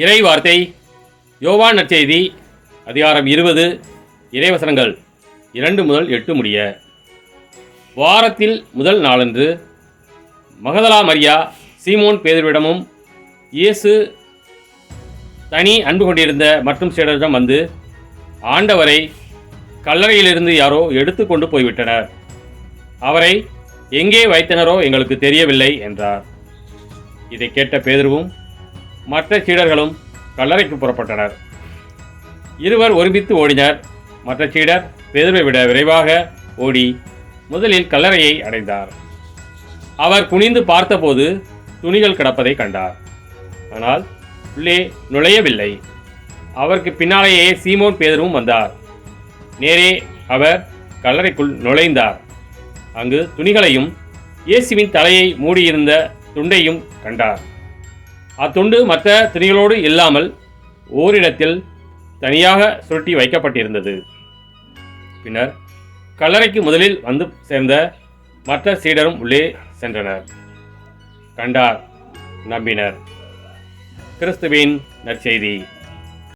இறை வார்த்தை யோவான் நற்செய்தி அதிகாரம் 20 இறைவசனங்கள் 2 முதல் 8 முடிய. வாரத்தில் முதல் நாளன்று மகதலா மரியா சீமோன் பேதுருவிடமும் இயேசு தனி அன்பு கொண்டிருந்த மற்றும் சீடரிடம் வந்து, ஆண்டவரை கல்லறையிலிருந்து யாரோ எடுத்து கொண்டு போய்விட்டனர், அவரை எங்கே வைத்தனரோ எங்களுக்கு தெரியவில்லை என்றார். இதை கேட்ட பேதுருவும் மற்ற சீடர்களும் கல்லறைக்கு புறப்பட்டனர். இருவர் ஒருமித்து ஓடினர். மற்ற சீடர் பேதுருவை விட விரைவாக ஓடி முதலில் கல்லறையை அடைந்தார். அவர் குனிந்து பார்த்தபோது துணிகள் கிடப்பதை கண்டார், ஆனால் உள்ளே நுழையவில்லை. அவருக்கு பின்னாலேயே சீமோன் பேதுருவும் வந்தார். நேரே அவர் கல்லறைக்குள் நுழைந்தார். அங்கு துணிகளையும் இயேசுவின் தலையை மூடியிருந்த துண்டையும் கண்டார். அத்துண்டு மற்ற துணிகளோடு இல்லாமல் ஓரிடத்தில் தனியாக சுருட்டி வைக்கப்பட்டிருந்தது. பின்னர் கல்லறைக்கு முதலில் வந்து சேர்ந்த மற்ற சீடரும் உள்ளே சென்றனர். கண்டார், நம்பினர். கிறிஸ்துவின் நற்செய்தி.